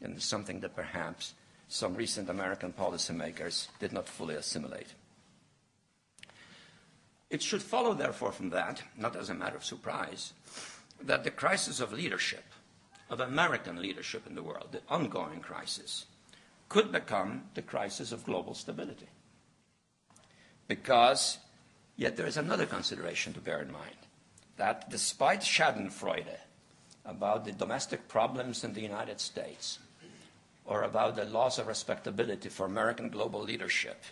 and something that perhaps some recent American policymakers did not fully assimilate. It should follow, therefore, from that, not as a matter of surprise, that the crisis of leadership, of American leadership in the world, the ongoing crisis, could become the crisis of global stability. Because, yet there is another consideration to bear in mind, that despite Schadenfreude about the domestic problems in the United States, or about the loss of respectability for American global leadership,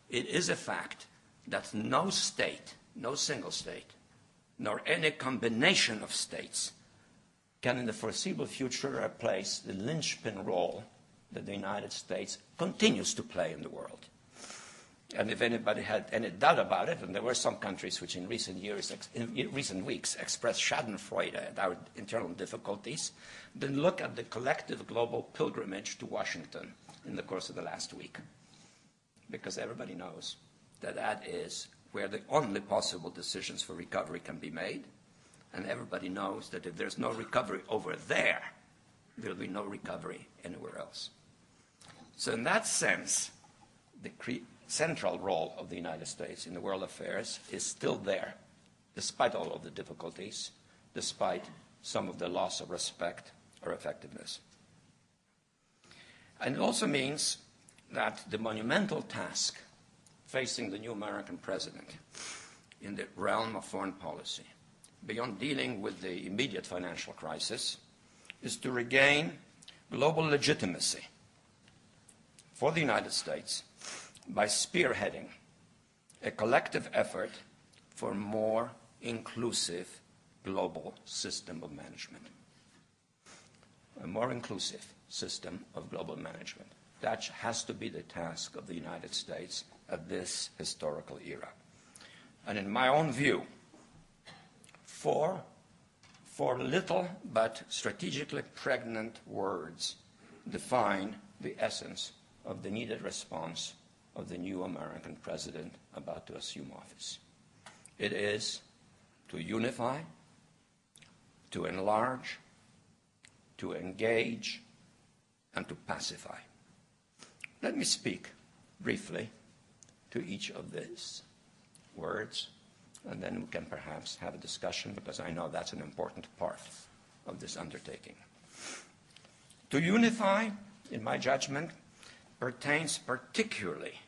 it is a fact that no state, no single state, nor any combination of states can in the foreseeable future replace the linchpin role that the United States continues to play in the world. And if anybody had any doubt about it, and there were some countries which in recent weeks expressed Schadenfreude at our internal difficulties, then look at the collective global pilgrimage to Washington in the course of the last week. Because everybody knows that that is where the only possible decisions for recovery can be made. And everybody knows that if there's no recovery over there, there'll be no recovery anywhere else. So in that sense, the central role of the United States in the world affairs is still there, despite all of the difficulties, despite some of the loss of respect or effectiveness. And it also means that the monumental task facing the new American president in the realm of foreign policy, beyond dealing with the immediate financial crisis, is to regain global legitimacy for the United States by spearheading a collective effort for more inclusive global system of management. A more inclusive system of global management. That has to be the task of the United States at this historical era. And in my own view, four little but strategically pregnant words define the essence of the needed response of the new American president about to assume office. It is to unify, to enlarge, to engage, and to pacify. Let me speak briefly to each of these words, and then we can perhaps have a discussion, because I know that's an important part of this undertaking. To unify, in my judgment, pertains particularly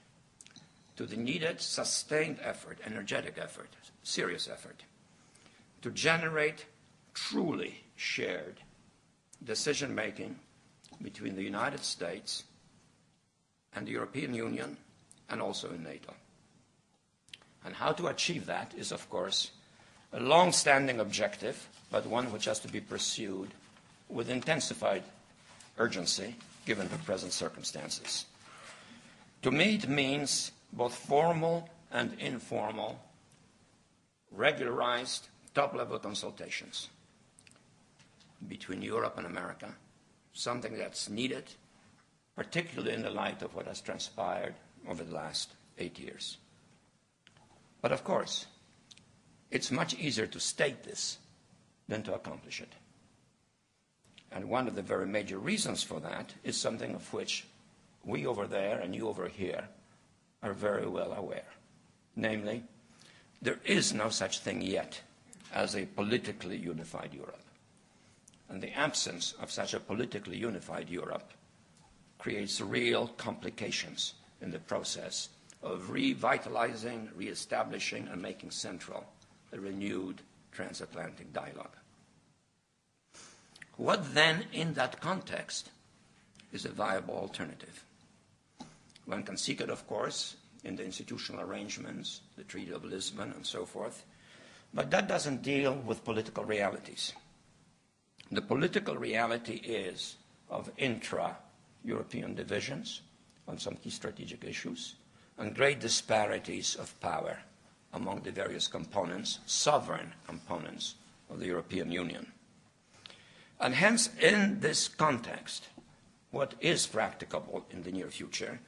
to the needed sustained effort, energetic effort, serious effort, to generate truly shared decision-making between the United States and the European Union, and also in NATO. And how to achieve that is, of course, a long-standing objective, but one which has to be pursued with intensified urgency, given the present circumstances. To me, it means both formal and informal, regularized, top-level consultations between Europe and America, something that's needed, particularly in the light of what has transpired over the last 8 years. But of course, it's much easier to state this than to accomplish it. And one of the very major reasons for that is something of which we over there and you over here are very well aware. Namely, there is no such thing yet as a politically unified Europe. And the absence of such a politically unified Europe creates real complications in the process of revitalizing, reestablishing, and making central a renewed transatlantic dialogue. What then, in that context, is a viable alternative? One can seek it, of course, in the institutional arrangements, the Treaty of Lisbon, and so forth, but that doesn't deal with political realities. The political reality is of intra-European divisions on some key strategic issues, and great disparities of power among the various components, sovereign components of the European Union. And hence, in this context, what is practicable in the near future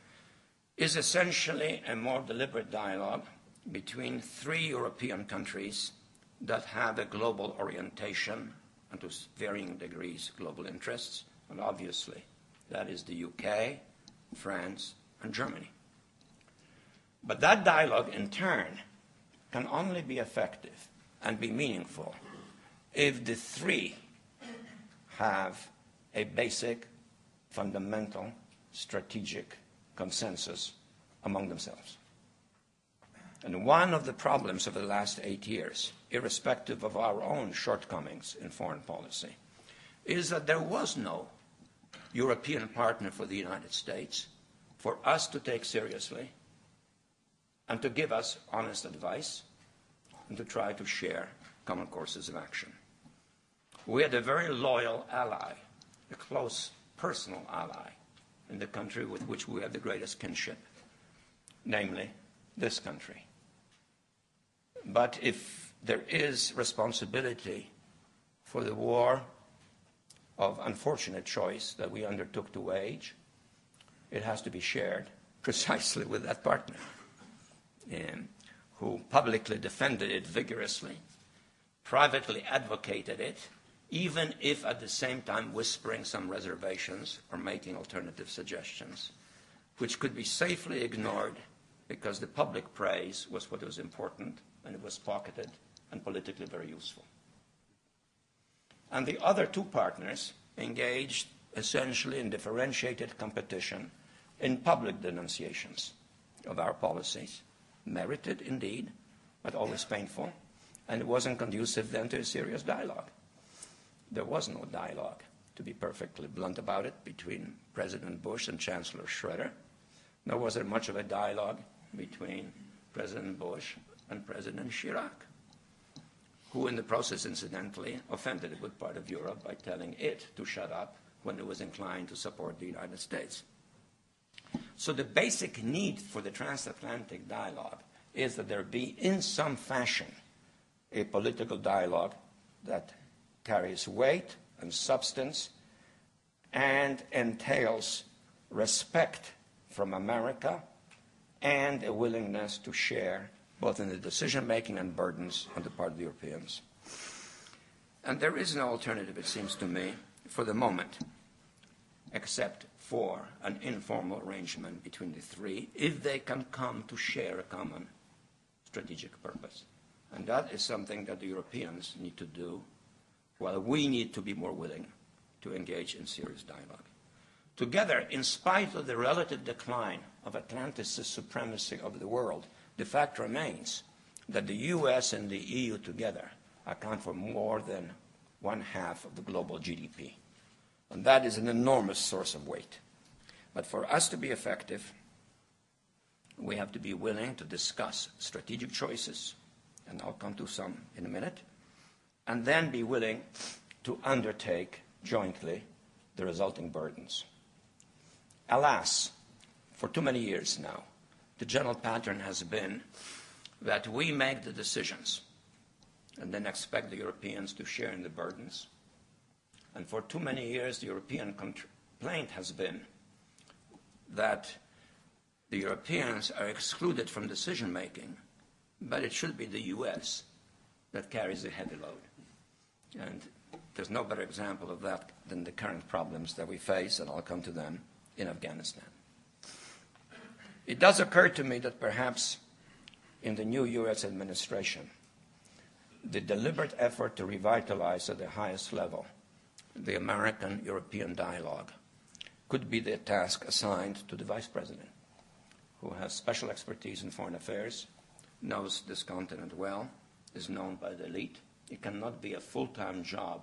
is essentially a more deliberate dialogue between 3 European countries that have a global orientation and to varying degrees global interests, and obviously That is the UK, France, and Germany. But that dialogue, in turn, can only be effective and be meaningful if the three have a basic, fundamental, strategic consensus among themselves. And one of the problems of the last 8 years, irrespective of our own shortcomings in foreign policy, is that there was no European partner for the United States for us to take seriously and to give us honest advice and to try to share common courses of action. We had a very loyal ally, a close personal ally in the country with which we have the greatest kinship, namely this country. But if there is responsibility for the war of unfortunate choice that we undertook to wage, it has to be shared precisely with that partner, who publicly defended it vigorously, privately advocated it, even if at the same time whispering some reservations or making alternative suggestions, which could be safely ignored because the public praise was what was important and it was pocketed and politically very useful. And the other two partners engaged essentially in differentiated competition in public denunciations of our policies, merited indeed, but always painful, and it wasn't conducive then to a serious dialogue. There was no dialogue, to be perfectly blunt about it, between President Bush and Chancellor Schroeder, nor was there much of a dialogue between President Bush and President Chirac, who in the process, incidentally, offended a good part of Europe by telling it to shut up when it was inclined to support the United States. So the basic need for the transatlantic dialogue is that there be, in some fashion, a political dialogue that carries weight and substance and entails respect from America and a willingness to share both in the decision-making and burdens on the part of the Europeans. And there is no alternative, it seems to me, for the moment, except for an informal arrangement between the three, if they can come to share a common strategic purpose. And that is something that the Europeans need to do, while we need to be more willing to engage in serious dialogue. Together, in spite of the relative decline of Atlanticist supremacy over the world, the fact remains that the US and the EU together account for more than 1/2 of the global GDP. And that is an enormous source of weight. But for us to be effective, we have to be willing to discuss strategic choices, and I'll come to some in a minute, and then be willing to undertake jointly the resulting burdens. Alas, for too many years now, the general pattern has been that we make the decisions and then expect the Europeans to share in the burdens. And for too many years, the European complaint has been that the Europeans are excluded from decision-making, but it should be the US that carries the heavy load. And there's no better example of that than the current problems that we face, and I'll come to them, in Afghanistan. It does occur to me that perhaps in the new US administration, the deliberate effort to revitalize at the highest level the American-European dialogue could be the task assigned to the Vice President, who has special expertise in foreign affairs, knows this continent well, is known by the elite. It cannot be a full-time job